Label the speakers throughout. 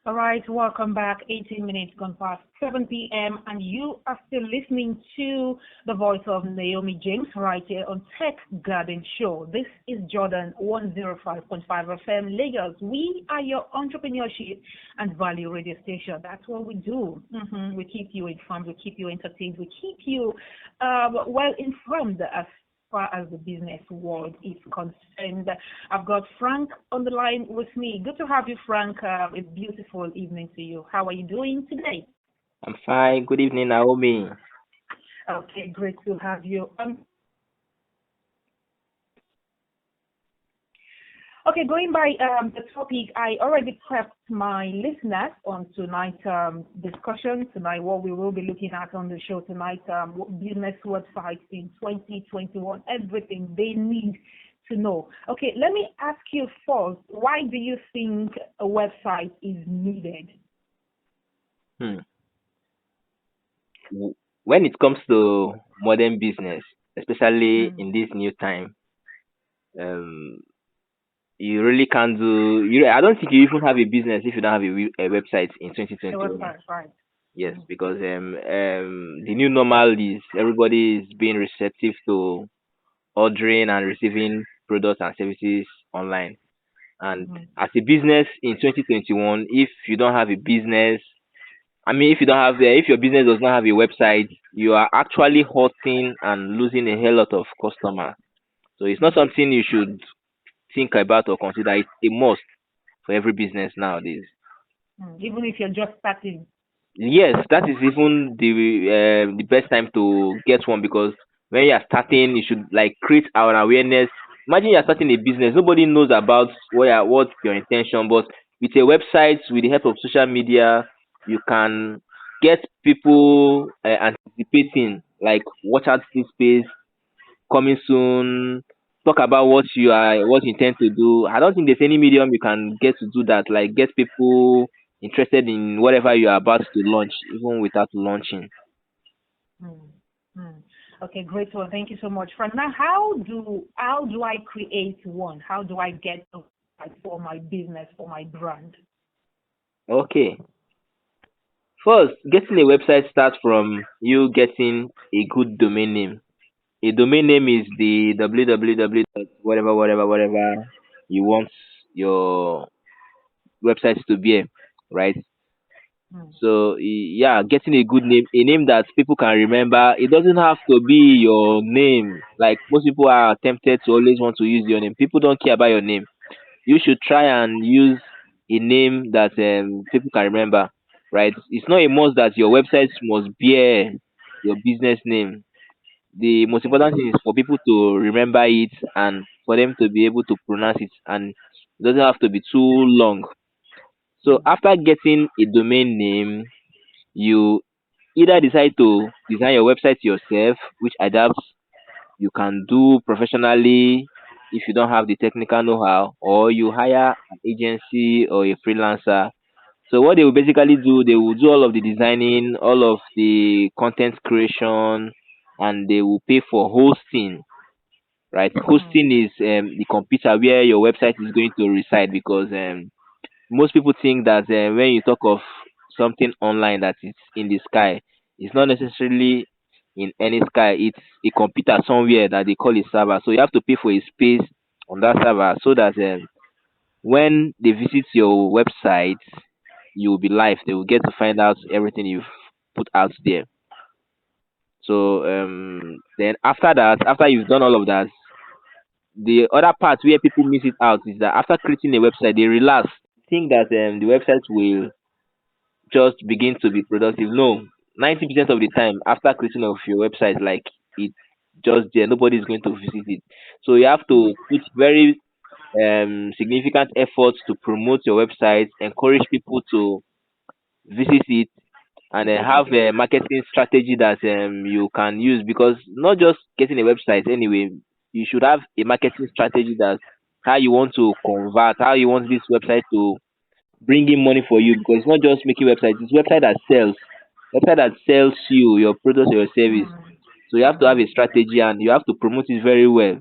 Speaker 1: All right, welcome back. 18 minutes gone past 7 p.m. and you are still listening to the voice of Naomi James right here on Tech Garden Show. This is Jordan 105.5 FM Lagos. We are your entrepreneurship and value radio station. That's what we do. We keep you informed, we keep you entertained, we keep you well informed as far as the business world is concerned. I've got Frank on the line with me. Good to have you, Frank. A beautiful evening to you. How are you doing today?
Speaker 2: I'm fine. Good evening, Naomi.
Speaker 1: Okay, great to have you. Okay, going by the topic, I already prepped my listeners on tonight's discussion. Tonight, what we will be looking at on the show tonight, business websites in 2021, everything they need to know. Okay, let me ask you first, why do you think a website is needed?
Speaker 2: Hmm. When it comes to modern business, especially
Speaker 1: Mm,
Speaker 2: in this new time, um, you really can't do. I don't think you even have a business if you don't have a website in
Speaker 1: a
Speaker 2: 2021.
Speaker 1: website, right?
Speaker 2: Yes,
Speaker 1: Mm,
Speaker 2: because the new normal is everybody is being receptive to ordering and receiving products and services online. And
Speaker 1: mhm,
Speaker 2: as a business in 2021, if you don't have a business, I mean, if you don't have, if your business does not have a website, you are actually hurting and losing a hell lot of customers. So it's not
Speaker 1: mm,
Speaker 2: something you should think about or consider. It's a must for every business nowadays.
Speaker 1: Even if you're just starting.
Speaker 2: Yes, that is even the best time to get one because when you are starting, you should like create our awareness. Imagine you are starting a business, nobody knows about what's your intention, but with a website, with the help of social media, you can get people anticipating like watch out this space coming soon. Talk about what you intend to do. I don't think there's any medium you can get to do that. Like get people interested in whatever you are about to launch, even without launching.
Speaker 1: Mm, mm. Okay, great one. Thank you so much. From now, how do I create one? How do I get a website for my business, for my brand?
Speaker 2: Okay. First, getting a website starts from you getting a good domain name. A domain name is the www dot whatever you want your website to be, right?
Speaker 1: Mm,
Speaker 2: So yeah, getting a name that people can remember. It doesn't have to be your name. Like most people are tempted to always want to use your name. People don't care about your name. You should try and use a name that people can remember, right? It's not a must that your website must bear your business name. The most
Speaker 1: okay.
Speaker 2: important thing is for people to remember it and for them to be able to pronounce it, and it doesn't have to be too long. So
Speaker 1: Mm,
Speaker 2: after getting a domain name, you either decide to design your website yourself, which adapts you can do professionally if you don't have the technical know-how, or you hire an agency or a freelancer. So what they will basically do, they will do all of the designing, all of the content creation, and they will pay for hosting. Right,
Speaker 1: mm,
Speaker 2: hosting is the computer where your website is going to reside because most people think that when you talk of something online that is in the sky, it's not necessarily in any sky. It's a computer somewhere that they call a server. So you have to pay for a space on that server so that when they visit your website, you will be live. They will get to find out everything you've put out there. So then after that, after you've done all of that, the other part where people miss it out is that after creating a website, they relax, think that the website will just begin to be productive. No, 90% of the time after creation of your website, like it's just there, nobody is going to visit it. So you have
Speaker 1: mm,
Speaker 2: to put very significant efforts to promote your website, encourage people to visit it, and then have a marketing strategy that you can use because not just getting a website anyway, you should have a marketing strategy that how you want to convert, how you want this website to bring in money for you because it's not just making websites, it's website that sells you your product or your service.
Speaker 1: mm,
Speaker 2: So you have to have
Speaker 1: mhm,
Speaker 2: a strategy and you have to promote it very well.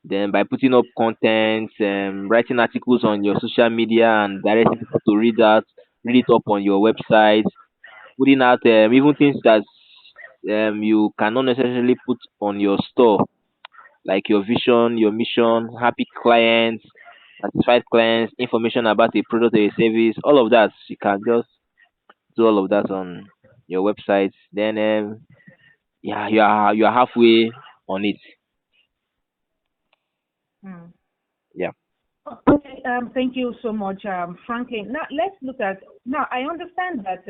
Speaker 2: then by putting up content, writing articles on your social media and directing people to read it up on your website, putting out even things that you cannot necessarily put on your store, like your vision, your mission, happy clients, satisfied clients, information about a product or a service, all of that. You can just do all of that on your website. Then yeah, you are halfway on it.
Speaker 1: Mm.
Speaker 2: Yeah.
Speaker 1: Okay, thank you so much, Franklin. Now, let's look at. Now, I understand that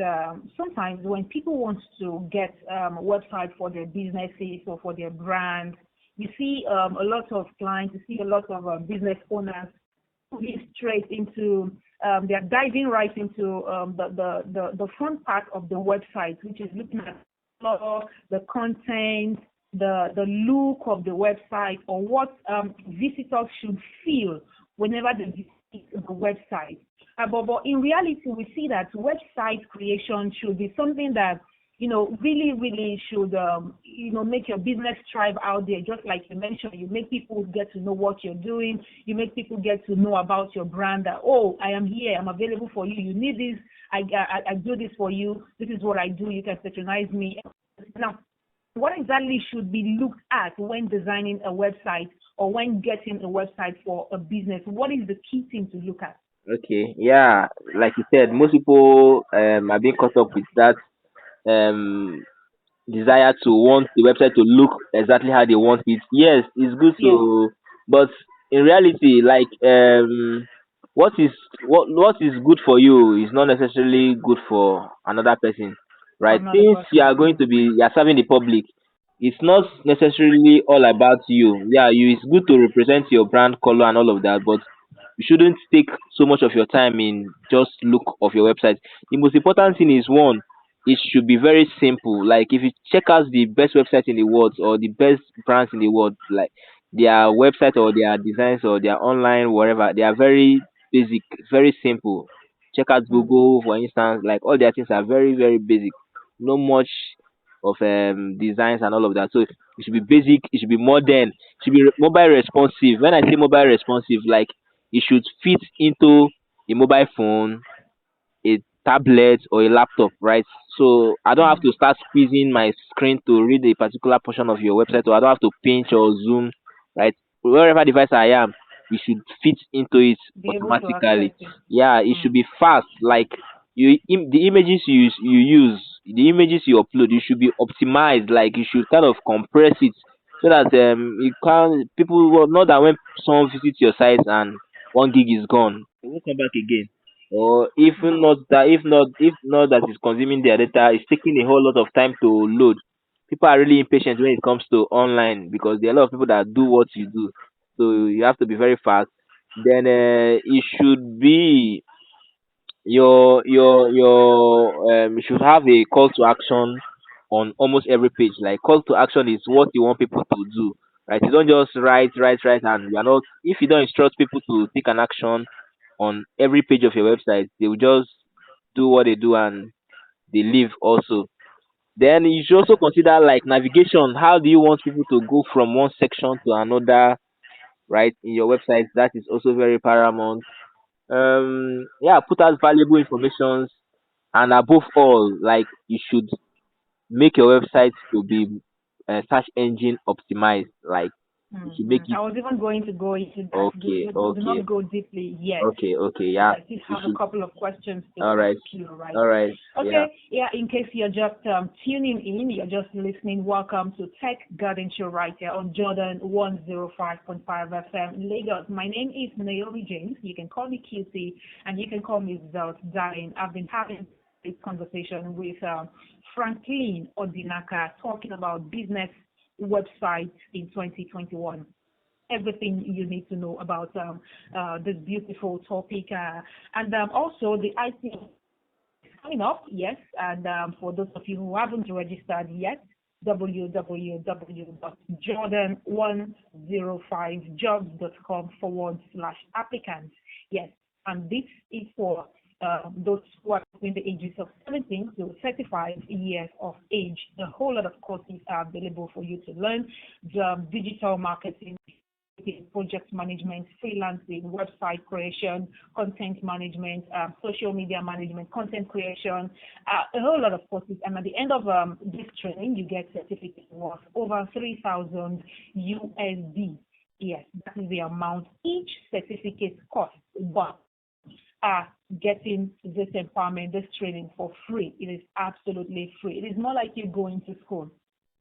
Speaker 1: sometimes when people want to get a website for their businesses or for their brand, you see a lot of clients, you see a lot of business owners moving straight into, they're diving right into the front part of the website, which is looking at the content, the look of the website, or what visitors should feel whenever they visit the website. But in reality, we see that website creation should be something that really, really should, make your business thrive out there. Just like you mentioned, you make people get to know what you're doing. You make people get to know about your brand. That, oh, I am here. I'm available for you. You need this. I do this for you. This is what I do. You can patronize me. Now, what exactly should be looked at when designing a website or when getting a website for a business? What is the key thing to look at?
Speaker 2: Okay. Yeah. Like you said, most people are being caught up with that um desire to want the website to look exactly how they want it. Yes, it's good
Speaker 1: Yes,
Speaker 2: to, but in reality, like what is what is good for you is not necessarily good for another person,
Speaker 1: for
Speaker 2: right?
Speaker 1: another
Speaker 2: Since you
Speaker 1: person.
Speaker 2: are going to be you are serving the public, it's not necessarily all about you. Yeah, it's good to represent your brand color and all of that, but you shouldn't take so much of your time in just look of your website. The most important thing is one, it should be very simple. Like if you check out the best website in the world or the best brands in the world, like their website or their designs or their online whatever, they are very basic, very simple. Check out
Speaker 1: Mm,
Speaker 2: Google for instance, like all their things are very, very basic. No much of designs and all of that. So it should be basic, it should be modern, it should be mobile responsive. When I say mobile responsive, like it should fit into a mobile phone, a tablet or a laptop, right? So I don't have
Speaker 1: mm,
Speaker 2: to start squeezing my screen to read a particular portion of your website, or I don't have to pinch or zoom, right? Wherever device I am, it should fit into it
Speaker 1: be able to access
Speaker 2: automatically.
Speaker 1: it.
Speaker 2: Yeah, it should
Speaker 1: Mm,
Speaker 2: be fast. Like the images you use, the images you upload, you should be optimized. Like you should kind of compress it so that you can people will know that when someone visits your site and 1 gig is gone, they won't come back again. Or if
Speaker 1: mm,
Speaker 2: not that, if not that it's consuming their data, it's taking a whole lot of time to load. People are really impatient when it comes to online because there are a lot of people that do what you do. So you have to be very fast. Then it should be you should have a call to action on almost every page. Like call to action is what you want people to do, right? You don't just write and you're not, if you don't instruct people to take an action on every page of your website, they will just do what they do and they leave also. Then you should also consider like navigation. How do you want people to go from one section to another, right? In your website, that is also very paramount. Yeah, put out valuable information, and above all, like you should make your website to be search engine optimized. Like you should make
Speaker 1: I
Speaker 2: it
Speaker 1: was even going to go into that.
Speaker 2: okay,
Speaker 1: We do
Speaker 2: okay,
Speaker 1: not go deeply yet.
Speaker 2: okay, okay.
Speaker 1: Because
Speaker 2: Yeah,
Speaker 1: I still
Speaker 2: you
Speaker 1: have a
Speaker 2: should.
Speaker 1: couple of questions to
Speaker 2: All
Speaker 1: ask
Speaker 2: right,
Speaker 1: you, right?
Speaker 2: all right. Yeah.
Speaker 1: Okay, yeah, in case you're just tuning in, you're just listening, welcome to Tech Garden Show right here on Jordan 105.5 FM in Lagos. My name is Naomi James. You can call me QC and you can call me Zelt Darling. I've been having this conversation with Franklin Odinaka talking about business websites in 2021, everything you need to know about this beautiful topic. And also the IT is coming up, yes. And for those of you who haven't registered yet, www.jordan105jobs.com/applicants. Yes, and this is for those who are between the ages of 17 to 35 years of age. A whole lot of courses are available for you to learn. The digital marketing, certificate, project management, freelancing, website creation, content management, social media management, content creation, a whole lot of courses. And at the end of this training, you get certificate worth over 3,000 USD. Yes, that is the amount each certificate costs. But are getting this empowerment, this training for free. It is absolutely free. It is more like you going to school.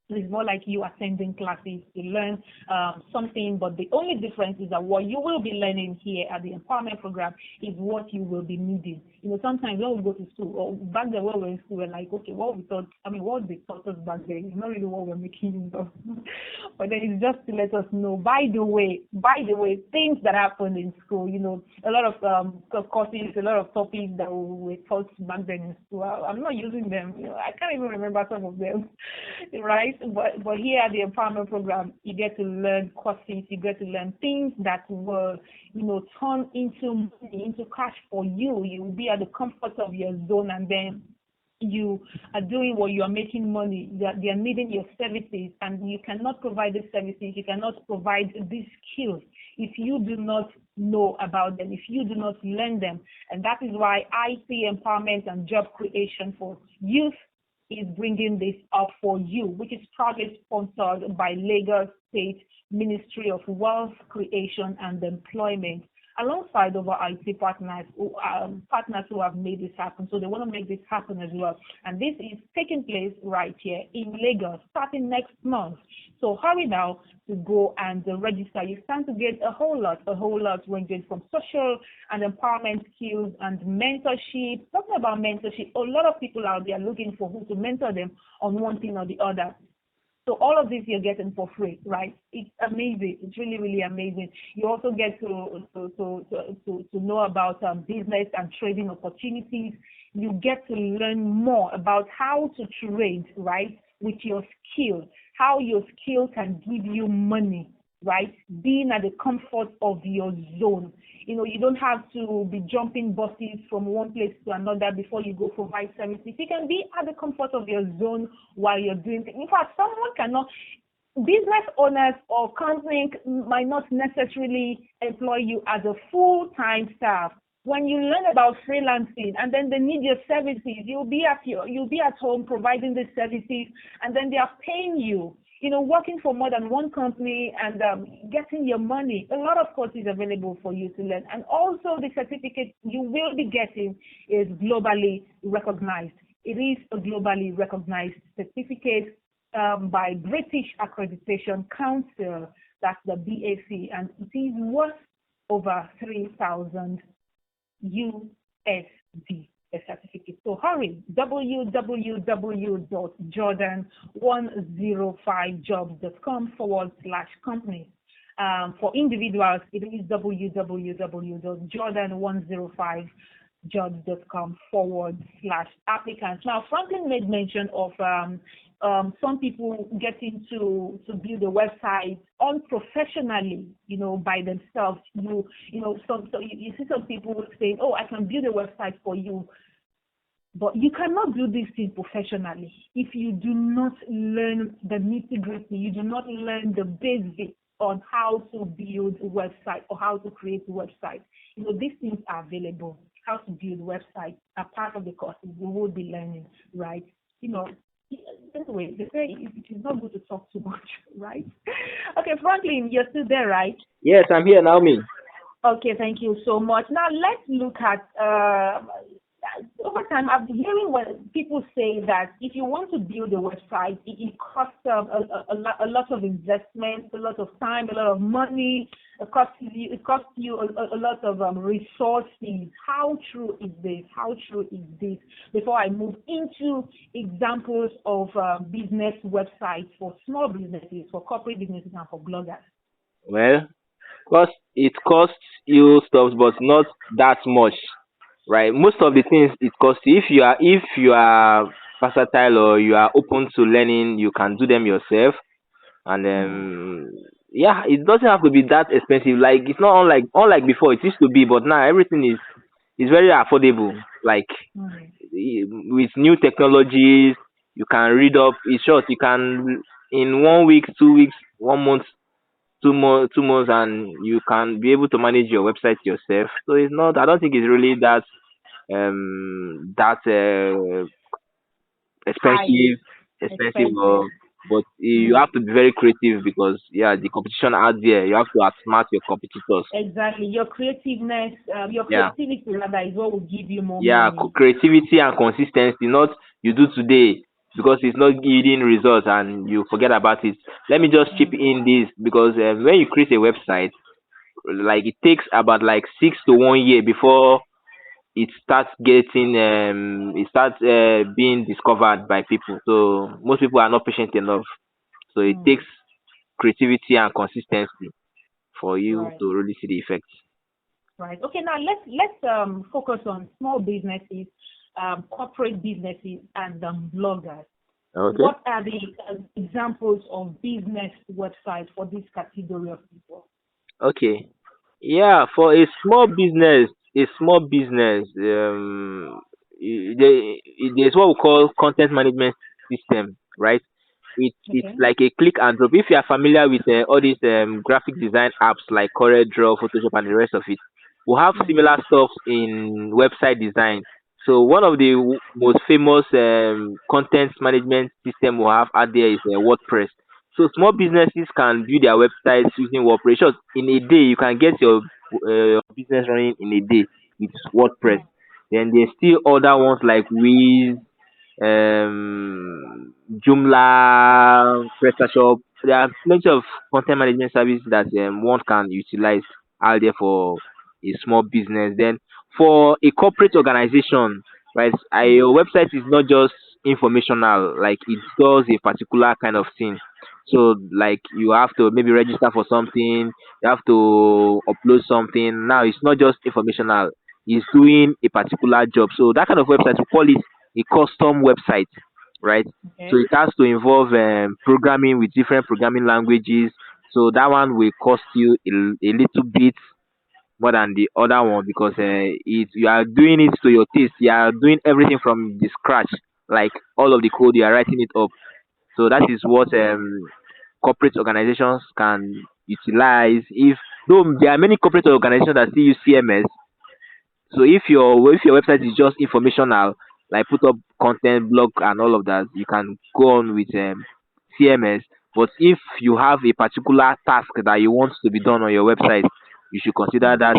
Speaker 1: It's more like you attending classes to learn something, but the only difference is that what you will be learning here at the empowerment program is what you will be needing. Sometimes when we go to school, or back then when we were in school, we're like, okay, what we thought, what they taught us back then, it's not really what we're making use of. But then it's just to let us know, by the way, things that happen in school, a lot of courses, a lot of topics that we were taught back then in school. I'm not using them. I can't even remember some of them, right? But here at the empowerment program, you get to learn courses, you get to learn things that will, turn into money, into cash for you. You will be at the comfort of your zone, and then you are doing what you are making money. They are needing your services, and you cannot provide these services, you cannot provide these skills if you do not know about them, if you do not learn them. And that is why IT empowerment and job creation for youth is bringing this up for you, which is proudly sponsored by Lagos State Ministry of Wealth Creation and Employment, alongside our IT partners who have made this happen. So they want to make this happen as well. And this is taking place right here in Lagos, starting next month. So hurry now to go and register. You stand to get a whole lot ranging from social and empowerment skills and mentorship. Talking about mentorship, a lot of people out there looking for who to mentor them on one thing or the other. So all of this you're getting for free, right? It's amazing. It's really, really amazing. You also get to know about business and trading opportunities. You get to learn more about how to trade, right, with your skill, how your skill can give you money, right? Being at the comfort of your zone. You don't have to be jumping buses from one place to another before you go provide services. You can be at the comfort of your zone while you're doing things. In fact, business owners or companies might not necessarily employ you as a full-time staff. When you learn about freelancing and then they need your services, you'll be at home providing the services, and then they are paying you. Working for more than one company and getting your money. A lot of courses available for you to learn. And also the certificate you will be getting is globally recognized. It is a globally recognized certificate by British Accreditation Council, that's the BAC, and it is worth over 3,000 USD. A certificate. So hurry, www.jordan105jobs.com/company. For individuals, it is www.jordan105jobs.com/applicants. Now, Franklin made mention of some people getting to build a website unprofessionally, by themselves. You see some people saying, "Oh, I can build a website for you," but you cannot do this thing professionally if you do not learn the nitty-gritty. You do not learn the basics on how to build a website or how to create a website. These things are available. How to build websites are part of the courses we will be learning, right? Anyway, they say it is not good to talk too much, right? Okay, Franklin, you're still there, right?
Speaker 2: Yes, I'm here, Naomi.
Speaker 1: Okay, thank you so much. Now let's look at over time. I've been hearing when people say that if you want to build a website, it costs a lot of investment, a lot of time, a lot of money. It costs you a lot of resources. How true is this? How true is this? Before I move into examples of business websites for small businesses, for corporate businesses, and for bloggers.
Speaker 2: Well, it costs you stuff, but not that much, right? Most of the things it costs you, if you are versatile or you are open to learning, you can do them yourself. And
Speaker 1: Mm,
Speaker 2: yeah, it doesn't have to be that expensive. Like, it's not unlike before it used to be, but now everything is very affordable. Like,
Speaker 1: mm,
Speaker 2: with new technologies, you can read up. It's short. You can, in 1 week, 2 weeks, 1 month, 2 months, and you can be able to manage your website yourself. So it's not. I don't think it's really that
Speaker 1: High,
Speaker 2: expensive,
Speaker 1: expensive.
Speaker 2: or but you
Speaker 1: Hmm.
Speaker 2: have to be very creative because yeah, the competition out there. You have to outsmart your competitors.
Speaker 1: Exactly. Your creativeness, your
Speaker 2: Yeah,
Speaker 1: creativity rather is what will give you more
Speaker 2: yeah,
Speaker 1: money.
Speaker 2: creativity and consistency. Not you do today because it's not yielding results and you forget about it. Let me just chip
Speaker 1: Mm.
Speaker 2: in this because when you create a website, like it takes about like 6 to 1 year before it starts being discovered by people. So most people are not patient enough. So it
Speaker 1: Mm.
Speaker 2: takes creativity and consistency for you
Speaker 1: Right.
Speaker 2: to really see the effects.
Speaker 1: Right. Okay. Now let's focus on small businesses, corporate businesses, and bloggers.
Speaker 2: Okay.
Speaker 1: What are the examples of business websites for this category of people?
Speaker 2: Okay. Yeah, for a small business, there's what we call content management system, right? It's
Speaker 1: Okay.
Speaker 2: like a click and drop. If you are familiar with all these graphic design apps like CorelDRAW, Photoshop, and the rest of it, we have
Speaker 1: Mm.
Speaker 2: similar stuff in website design. So one of the most famous content management system we have out there is WordPress. So small businesses can build their websites using WordPress. Sure, in a day, you can get your business running in a day with WordPress.
Speaker 1: Mm.
Speaker 2: Then there's still other ones like Wiz, Joomla, PrestaShop. There are plenty of content management services that one can utilize out there for a small business. Then for a corporate organization, right, your website is not just informational, like it does a particular kind of thing. So like you have to maybe register for something, you have to upload something. Now it's not just informational, it's doing a particular job. So that kind of website, we call it a custom website, right? So
Speaker 1: Okay.
Speaker 2: it has to involve programming with different programming languages. So that one will cost you a little bit more than the other one because you are doing it to your taste. You are doing everything from the scratch, like all of the code you are writing it up. So that is what corporate organizations can utilize. If though there are many corporate organizations that still use CMS, so if your website is just informational, like put up content, blog, and all of that, you can go on with CMS. But if you have a particular task that you want to be done on your website, you should consider that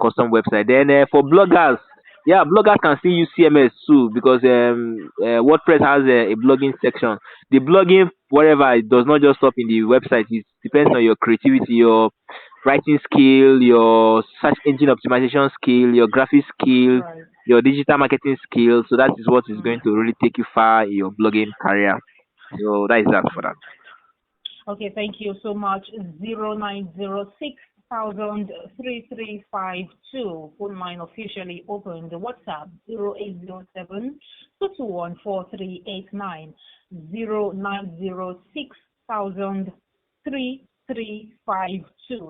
Speaker 2: custom website. Then for bloggers, yeah, bloggers can still use CMS too because WordPress has a blogging section. The blogging, whatever, it does not just stop in the website. It depends on your creativity, your writing skill, your search engine optimization skill, your graphic skill,
Speaker 1: Right.
Speaker 2: your digital marketing skill. So that is what is
Speaker 1: Mm.
Speaker 2: going to really take you far in your blogging career. So that is that for that.
Speaker 1: Okay, thank you so much. 0906 3352. Phone line officially opened. WhatsApp 0807 221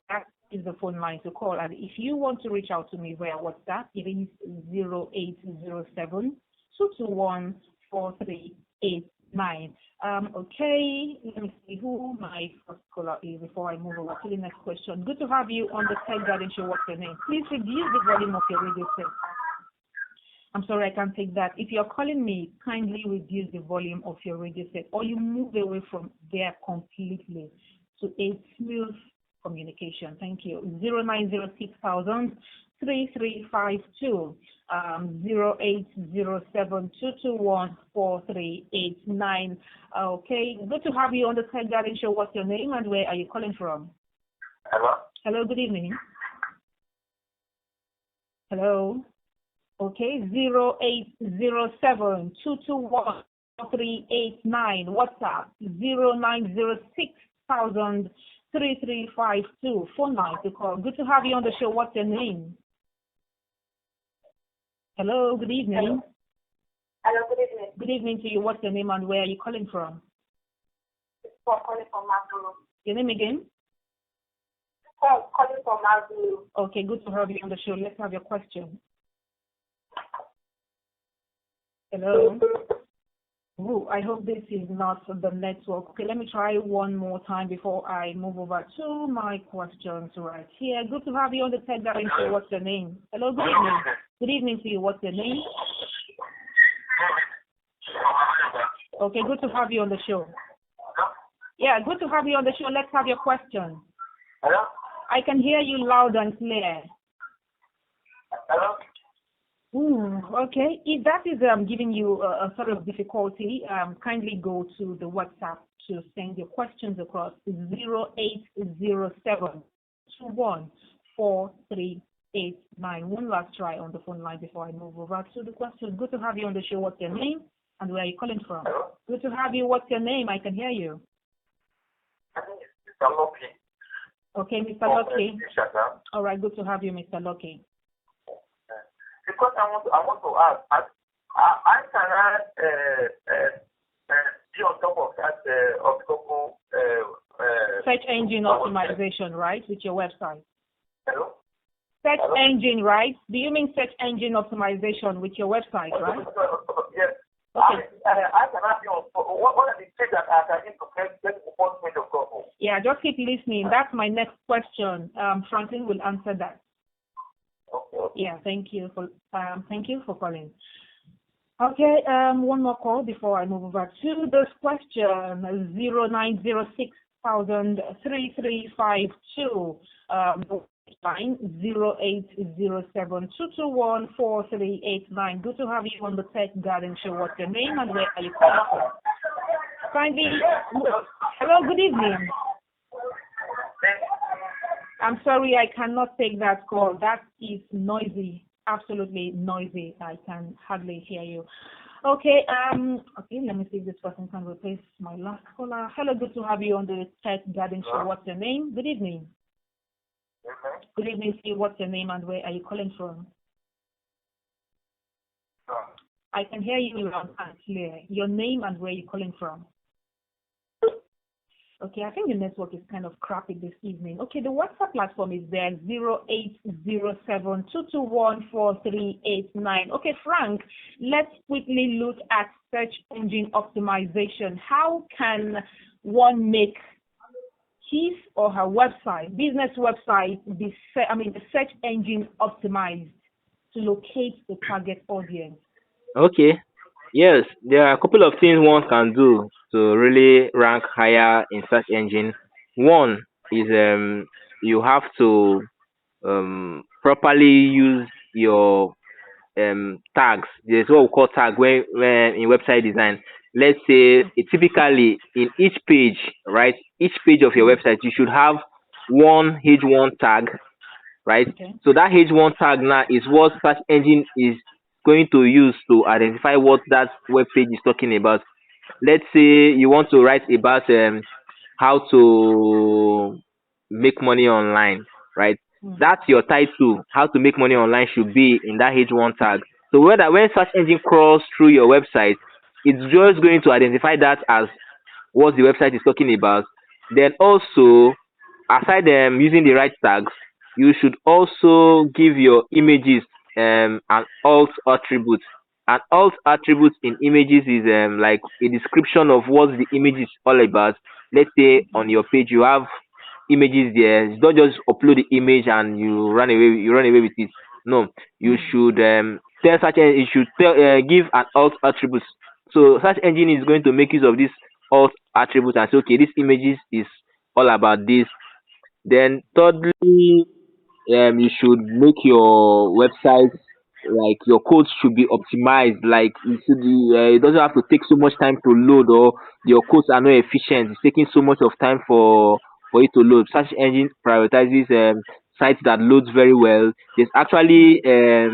Speaker 1: That is the phone line to call. And if you want to reach out to me via WhatsApp, it is 0807 221 4389. Okay, let me see who my first caller is before I move over to the next question. Good to have you on the Tech Garden Show. What's your name? Please reduce the volume of your radio set. I'm sorry, I can't take that. If you're calling me, kindly reduce the volume of your radio set or you move away from there completely to a smooth communication. Thank you. 0906 3352 0807 Okay, good to have you on the Tech Garden Show. What's your name and where are you calling from?
Speaker 3: Hello?
Speaker 1: Hello, good evening. Hello. Okay, 0807 WhatsApp 0906 Phone line to call. Good to have you on the show. What's your name? Hello, good evening.
Speaker 3: Hello, good evening.
Speaker 1: Good evening to you. What's your name and where are you calling from?
Speaker 3: It's Paul calling from Maguru.
Speaker 1: Your name again?
Speaker 3: Paul calling from Maguru.
Speaker 1: Okay, good to have you on the show. Let's have your question. Hello. Ooh, I hope this is not the network. Okay, let me try one more time before I move over to my questions right here. Good to have you on the Tech Garden Show. What's your name? Hello, good evening. Good evening to you. What's your name? Okay, good to have you on the show. Yeah, good to have you on the show. Let's have your question.
Speaker 3: Hello?
Speaker 1: I can hear you loud and clear.
Speaker 3: Hello?
Speaker 1: Okay. If that is giving you a sort of difficulty, kindly go to the WhatsApp to send your questions across 0807 One last try on the phone line before I move over to the question. Good to have you on the show. What's your name and where are you calling from?
Speaker 3: Hello?
Speaker 1: Good to have you. What's your name? I can hear you.
Speaker 3: I think it's Mr. Lucky.
Speaker 1: Okay, Mr. Lucky.
Speaker 3: Shata.
Speaker 1: All right. Good to have you, Mr. Lucky.
Speaker 3: Because I want to ask, I cannot be on top of that of Google.
Speaker 1: Search engine optimization, right, with your website?
Speaker 3: Hello?
Speaker 1: Search
Speaker 3: Hello?
Speaker 1: engine, right? Do you mean search engine optimization with your website, right?
Speaker 3: Yes.
Speaker 1: Okay.
Speaker 3: I cannot be on. What are the things that I can do to get the first page of Google?
Speaker 1: Yeah, just keep listening. That's my next question. Franklin will answer that.
Speaker 3: Okay.
Speaker 1: Yeah, thank you for calling. Okay, one more call before I move over to this question. 0906-3352. Line 0807-221-4389. Good to have you on the Tech Garden Show. What's your name and where are you calling from? Kindly. Hello, good evening. I'm sorry, I cannot take that call. That is noisy, absolutely noisy. I can hardly hear you. Okay, okay, let me see if this person can replace my last caller. Hello, good to have you on the Tech Garden Show. What's your name? Good evening. Good evening to you. What's your name and where are you calling from? I can hear you loud and clear. Your name and where you're calling from. Okay, I think the network is kind of crappy this evening. Okay, the WhatsApp platform is there, 0807-221-4389. Okay, Frank, let's quickly look at search engine optimization. How can one make his or her website, business website, the search engine optimized to locate the target audience?
Speaker 2: Okay. Yes, there are a couple of things one can do to really rank higher in search engine. One is you have to properly use your tags. There's what we call tag when in website design. Let's say typically in each page, right? Each page of your website, you should have one H1 tag, right?
Speaker 1: Okay.
Speaker 2: So that H1 tag now is what search engine is going to use to identify what that web page is talking about. Let's say you want to write about how to make money online, right? That's your title. How to make money online should be in that H1 tag. So whether when search engine crawls through your website, it's just going to identify that as what the website is talking about. Then also, aside using the right tags, you should also give your images an alt attribute. An alt attribute in images is like a description of what the image is all about. Let's say on your page you have images there. Don't just upload the image and you run away with it. No, you should tell search engine, you should give an alt attribute. So search engine is going to make use of this alt attribute and say, okay, this images is all about this. Then thirdly, you should make your website, like your code should be optimized. Like it doesn't have to take so much time to load, or your codes are not efficient. It's taking so much of time for it to load. Search engine prioritizes sites that loads very well. There's actually a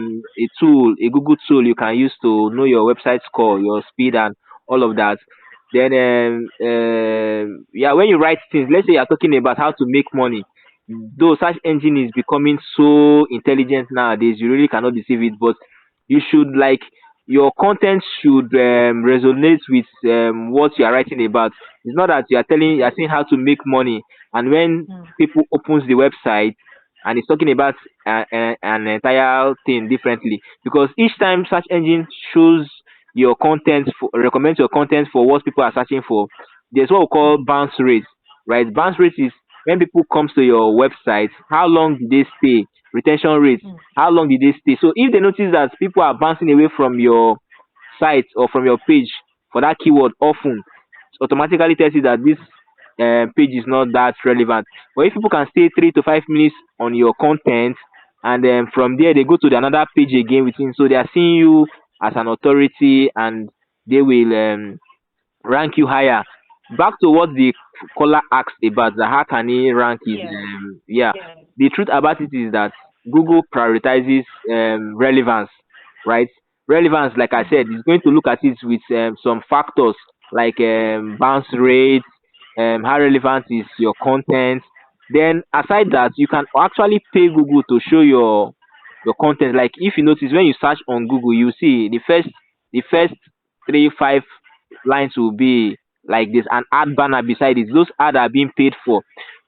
Speaker 2: tool, a Google tool you can use to know your website score, your speed, and all of that. Then yeah, when you write things, let's say you're talking about how to make money, though search engine is becoming so intelligent nowadays, you really cannot deceive it. But you should, like, your content should resonate with what you are writing about. It's not that you are saying how to make money, and when people opens the website and it's talking about an entire thing differently, because each time search engine shows your content for recommend your content for what people are searching for. There's what we call bounce rate, right? Bounce rate is when people comes to your website, how long did they stay? Retention rate,
Speaker 1: Mm.
Speaker 2: how long did they stay? So if they notice that people are bouncing away from your site or from your page for that keyword often, it automatically tells you that this page is not that relevant. But if people can stay 3 to 5 minutes on your content, and then from there they go to the another page again within, so they are seeing you as an authority, and they will rank you higher. Back to what the caller asked about, the how can he rank his
Speaker 1: Yes.
Speaker 2: yeah.
Speaker 1: Yes.
Speaker 2: The truth about it is that Google prioritizes relevance, right? Relevance, like I said, is going to look at it with some factors like bounce rate, how relevant is your content. Then aside that, you can actually pay Google to show your content. Like if you notice when you search on Google, you see the first 3 5 lines will be like this, an ad banner beside it. Those ads are being paid for.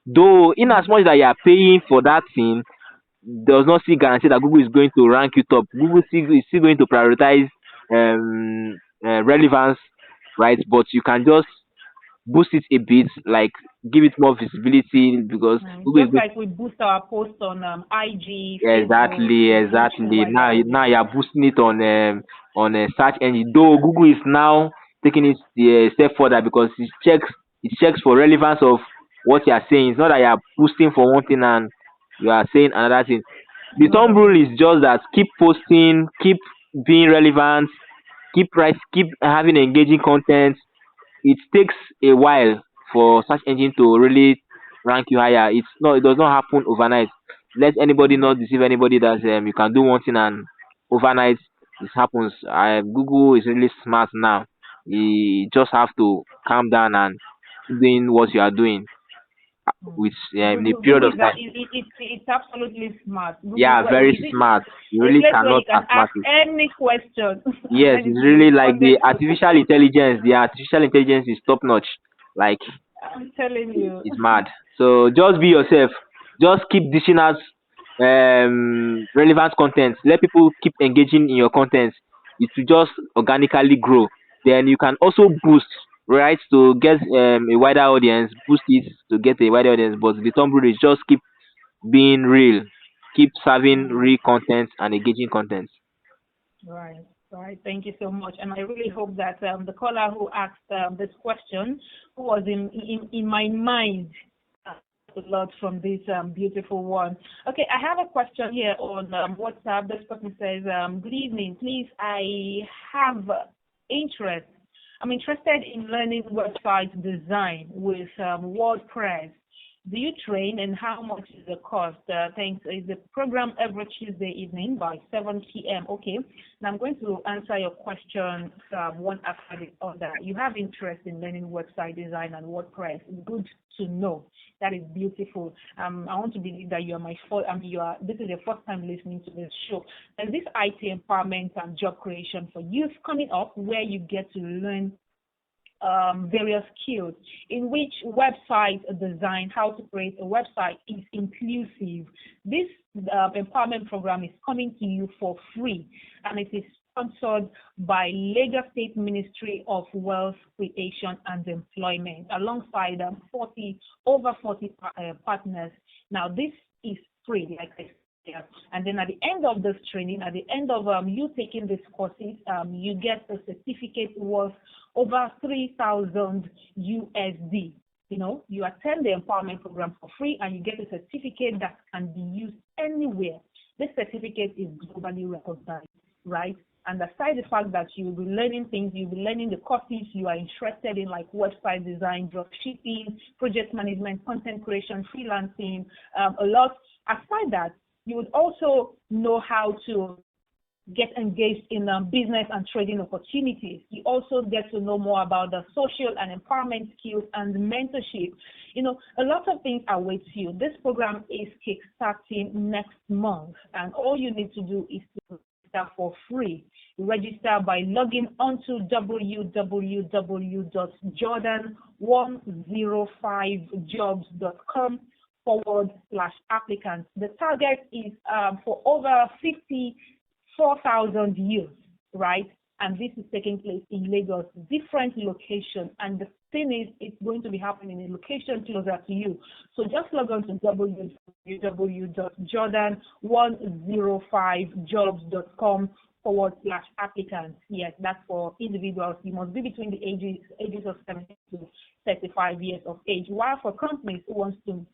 Speaker 2: Though in as much that you are paying for that thing, does not still guarantee that Google is going to rank you top. Google is still going to prioritize relevance, right? But you can just boost it a bit, like give it more visibility, because Google is
Speaker 1: Just
Speaker 2: going.
Speaker 1: like we boost our posts on IG, Facebook,
Speaker 2: Exactly,
Speaker 1: YouTube,
Speaker 2: exactly.
Speaker 1: like that.
Speaker 2: Now you're boosting it on a search engine. Though Google is now taking it a step further, because it checks for relevance of what you are saying. It's not that you are boosting for one thing and you are saying another thing. The thumb
Speaker 1: Another
Speaker 2: rule
Speaker 1: thing.
Speaker 2: is just that keep posting, keep being relevant, keep having engaging content. It takes a while for search engine to really rank you higher. It does not happen overnight. Let anybody not deceive anybody that you can do one thing and overnight it happens. Google is really smart now. You just have to calm down and keep doing what you are doing with a period
Speaker 1: Google
Speaker 2: of
Speaker 1: is
Speaker 2: time.
Speaker 1: it's absolutely smart. Google,
Speaker 2: Yeah,
Speaker 1: well,
Speaker 2: very
Speaker 1: is it
Speaker 2: smart. You
Speaker 1: a
Speaker 2: really
Speaker 1: place where
Speaker 2: cannot
Speaker 1: you can
Speaker 2: outsmart
Speaker 1: ask
Speaker 2: it.
Speaker 1: any question
Speaker 2: Yes,
Speaker 1: and then
Speaker 2: it's
Speaker 1: it will
Speaker 2: really like
Speaker 1: responded
Speaker 2: the
Speaker 1: to.
Speaker 2: artificial intelligence. The artificial intelligence is top notch. Like
Speaker 1: I'm telling you.
Speaker 2: it's mad. So just be yourself. Just keep dishing out relevant content. Let people keep engaging in your content. It will just organically grow. Then you can also boost, right, to get a wider audience. Boost it to get a wider audience. But the thumb rule is just keep being real. Keep serving
Speaker 1: Mm.
Speaker 2: real content and engaging content.
Speaker 1: Right, right. Thank you so much. And I really hope that the caller who asked this question, who was in my mind, uh, a lot from this beautiful one. Okay, I have a question here on WhatsApp. This person says, "Good evening. Please, I have interest. I'm interested in learning website design with WordPress. Do you train and how much is the cost? Thanks. Is the program every Tuesday evening by 7 p.m.?" Okay. Now I'm going to answer your question one after the other. You have interest in learning website design and WordPress. Good to know. That is beautiful. I want to believe that you are my first. This is your first time listening to this show. And this IT empowerment and job creation for youth coming up, where you get to learn various skills in which website design, how to create a website is inclusive. This empowerment program is coming to you for free, and it is sponsored by Lagos State Ministry of Wealth Creation and Employment alongside over 40 partners. Now this is free, like I said. And then at the end of this training, at the end of you taking these courses, you get a certificate worth over 3,000 USD. You know, you attend the empowerment program for free and you get a certificate that can be used anywhere. This certificate is globally recognized, right? And aside the fact that you will be learning things, you'll be learning the courses you are interested in, like website design, drop shipping, project management, content creation, freelancing, a lot. Aside that, you would also know how to get engaged in business and trading opportunities. You also get to know more about the social and empowerment skills and mentorship. You know, a lot of things await you. This program is kickstarting next month, and all you need to do is to register for free. Register by logging onto www.jordan105jobs.com/applicants. The target is for over 54,000 youth, right? and this is taking place in Lagos, different location. And the thing is, it's going to be happening in a location closer to you. So just log on to www.jordan105jobs.com/applicants. Yes, that's for individuals. You must be between the ages of 70 to 35 years of age. While for companies who wants to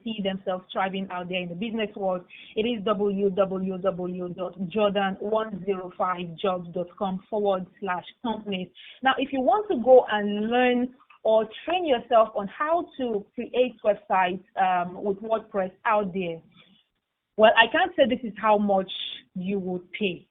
Speaker 1: see themselves thriving out there in the business world, it is www.jordan105jobs.com/companies. Now, if you want to go and learn or train yourself on how to create websites with WordPress out there, well, I can't say this is how much you would pay.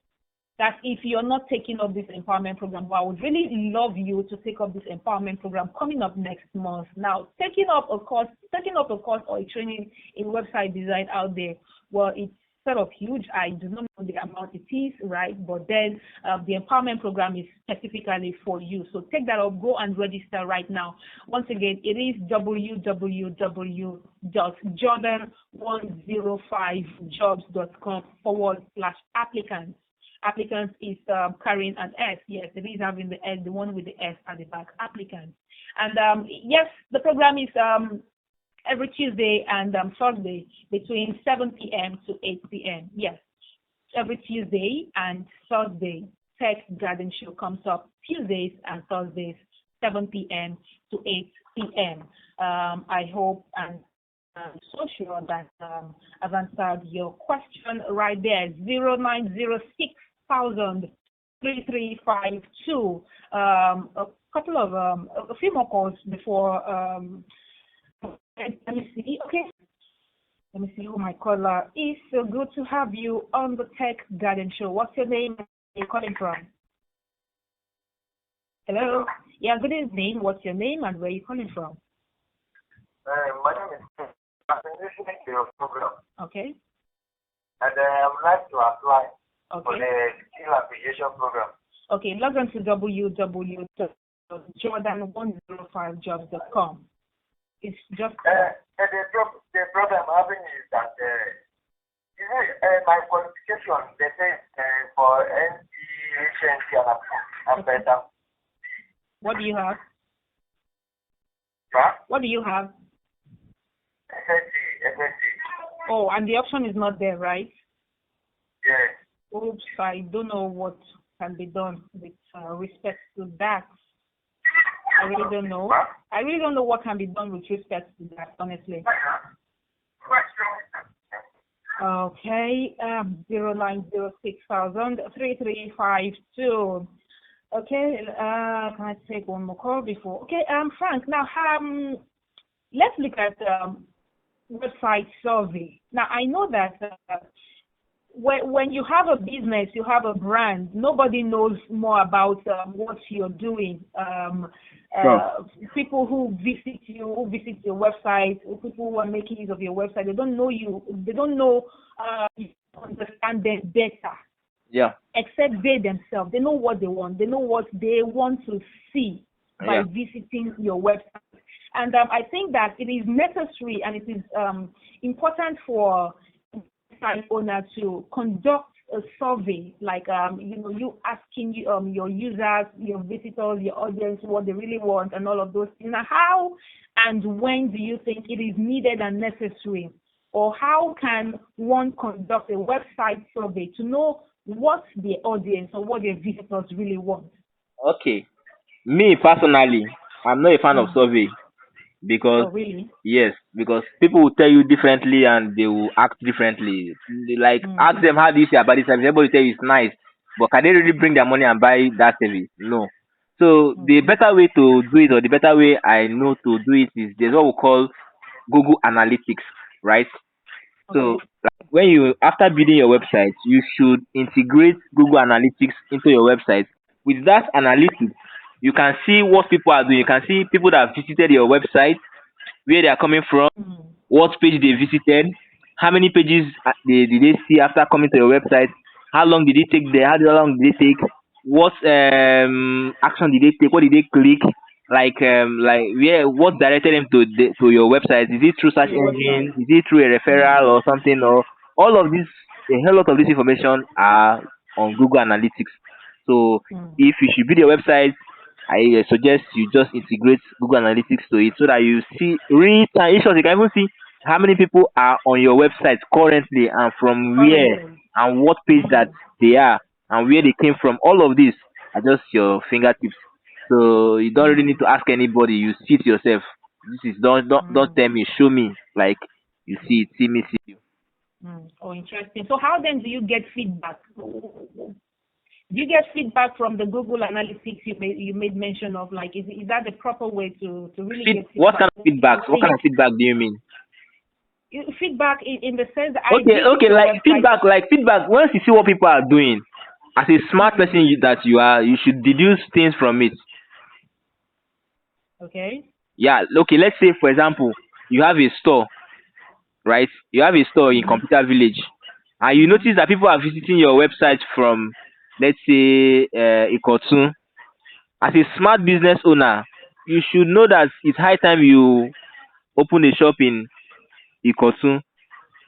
Speaker 1: That if you're not taking up this empowerment program, well, I would really love you to take up this empowerment program coming up next month. Now, taking up a course or a training in website design out there, well, it's sort of huge. I do not know the amount it is, right? But then the empowerment program is specifically for you. So take that up, go and register right now. Once again, it is www.jordan105jobs.com/applicants. Applicants is carrying an S. Yes, it is having the S, the one with the S at the back, applicants. And yes, the program is every Tuesday and Thursday between 7 p.m. to 8 p.m. Yes, every Tuesday and Thursday, Tech Garden Show comes up Tuesdays and Thursdays, 7 p.m. to 8 p.m. I hope and I'm so sure that I've answered your question right there. 0906,03352. A few more calls before. Let me see. Okay. Let me see who my caller is. So good to have you on the Tech Garden Show. What's your name? Where are you calling from? Hello. Yeah. Good evening. What's your name and where are you calling from?
Speaker 3: My name is. I've been listening to your program.
Speaker 1: Okay.
Speaker 3: And I would like to apply
Speaker 1: Okay.
Speaker 3: for the skill application program.
Speaker 1: Okay, log on to www.jordan105jobs.com. It's just
Speaker 3: The problem I'm having is that my qualification, they say for NCHNC and better.
Speaker 1: What do you have?
Speaker 3: Huh?
Speaker 1: What do you have?
Speaker 3: SNC.
Speaker 1: Oh, and the option is not there, right?
Speaker 3: Yes.
Speaker 1: Oops, I don't know what can be done with respect to that. I really don't know.
Speaker 3: What?
Speaker 1: I really don't know what can be done with respect to that, honestly. Okay, 0906,03352. Okay, can I take one more call before? Okay, Frank, now let's look at website survey. Now, I know that when you have a business, you have a brand, nobody knows more about what you're doing. People who visit your website, people who are making use of your website, they don't know you. They don't know you understand them better.
Speaker 2: Yeah.
Speaker 1: Except they themselves. They know what they want. They know what they want to see by visiting your website. And I think that it is necessary and it is important for website owner to conduct a survey, like you asking your users, your visitors, your audience what they really want and all of those things. Now, how and when do you think it is needed and necessary, or how can one conduct a website survey to know what the audience or what their visitors really want?
Speaker 2: Okay. Me personally, I'm not a fan of survey because
Speaker 1: really?
Speaker 2: yes, because people will tell you differently and they will act differently. Like ask them how do you say about this service, everybody tell you it's nice, but can they really bring their money and buy that service? No. So the better way to do it, or the better way I know to do it, is there's what we call Google Analytics, right? So when you, after building your website, you should integrate Google Analytics into your website. With that analytics, you can see what people are doing. You can see people that have visited your website, where they are coming from, what page they visited, how many pages did they see after coming to your website, how long did it take there, how long did it take, what action did they take, what did they click, like where, what directed them to your website. Is it through search engine, is it through a referral or something, or all of this, a whole lot of this information are on Google Analytics. So
Speaker 1: Mm.
Speaker 2: if you should build your website, I suggest you just integrate Google Analytics to it so that you see real time. In short, you can even see how many people are on your website currently and from where
Speaker 1: Currently.
Speaker 2: and what page that
Speaker 1: Mm.
Speaker 2: they are and where they came from. All of this are just your fingertips. So you don't really need
Speaker 1: Mm.
Speaker 2: to ask anybody. You see it yourself. This is don't
Speaker 1: Mm.
Speaker 2: tell me, show me. Like you see it, see me, see you.
Speaker 1: Mm. Oh, interesting. So how then do you get feedback? Do you get feedback from the Google Analytics you made mention of? Like, is that the proper way to really get
Speaker 2: What
Speaker 1: feedback?
Speaker 2: kind of
Speaker 1: What do you
Speaker 2: feedbacks? What kind
Speaker 1: think?
Speaker 2: of feedback do you mean?
Speaker 1: Feedback in the sense that I
Speaker 2: Okay,
Speaker 1: visit
Speaker 2: okay,
Speaker 1: your
Speaker 2: like
Speaker 1: website.
Speaker 2: feedback, once you see what people are doing, as a smart
Speaker 1: Mm.
Speaker 2: person that you are, you should deduce things from it.
Speaker 1: Okay.
Speaker 2: Yeah, okay, let's say for example, you have a store, right? You have a store in
Speaker 1: Mm-hmm.
Speaker 2: Computer Village, and you
Speaker 1: Mm-hmm.
Speaker 2: notice that people are visiting your website from, let's say, Ikotun. As a smart business owner, you should know that it's high time you open a shop in Ikotun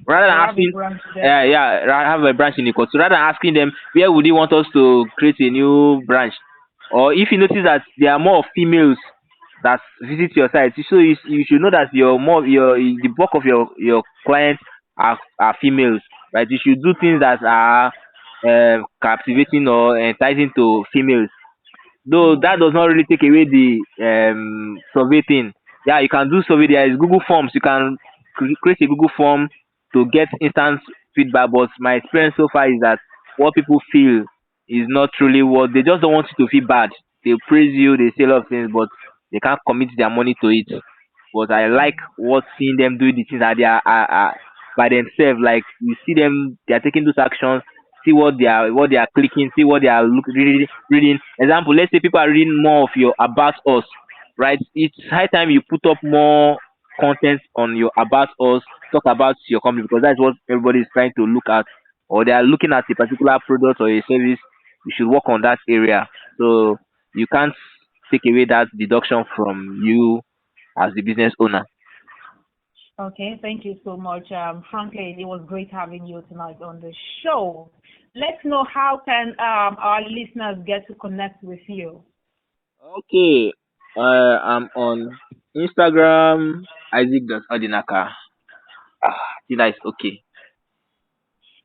Speaker 2: rather than
Speaker 1: Or have a
Speaker 2: asking,
Speaker 1: branch there.
Speaker 2: have a branch in Ikotun. Rather than asking them where would you want us to create a new branch, or if you notice that there are more females that visit your site, so you should know that the bulk of your clients are females, right? You should do things that are captivating or enticing to females. Though that
Speaker 1: Mm.
Speaker 2: does not really take away the survey thing. Yeah, you can do survey. There is Google Forms. You can create a Google form to get instant feedback. But my experience so far is that what people feel is not truly what they just don't want you to feel bad. They praise you, they say a lot of things, but they can't commit their money to it. But I like what seeing them do the things that they are by themselves. Like you see them, they are taking those actions, see what they are clicking, see what they are reading. Example, let's say people are reading more of your about us, right? It's high time you put up more content on your about us, talk about your company because that's what everybody is trying to look at, or they are looking at a particular product or a service. You should work on that area. So you can't take away that deduction from you as the business owner.
Speaker 1: Okay, thank you so much, Franklin. It was great having you tonight on the show. Let's know how can our listeners get to connect with you.
Speaker 2: Okay, I'm on Instagram, Isaac.Odinaka. I think that is okay.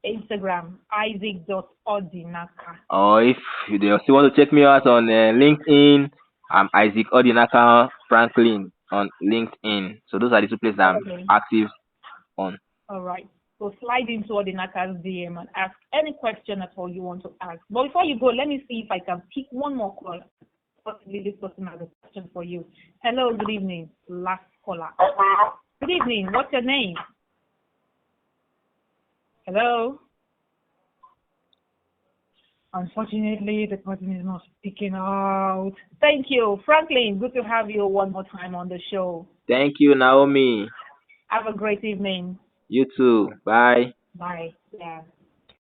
Speaker 1: Instagram, Isaac.Odinaka.
Speaker 2: Or if you still want to check me out on LinkedIn, I'm Isaac Odinaka Franklin on LinkedIn. So those are the two places I'm
Speaker 1: Okay,
Speaker 2: active on.
Speaker 1: all right. So slide into Odinaka's DM and ask any question at all you want to ask. But before you go, let me see if I can pick one more call. Possibly this person has a question for you. Hello, good evening. Last caller. Good evening. What's your name? Hello? Unfortunately, the person is not speaking out. Thank you. Franklin, good to have you one more time on the show.
Speaker 2: Thank you, Naomi.
Speaker 1: Have a great evening.
Speaker 2: You too. Bye.
Speaker 1: Bye. Yeah.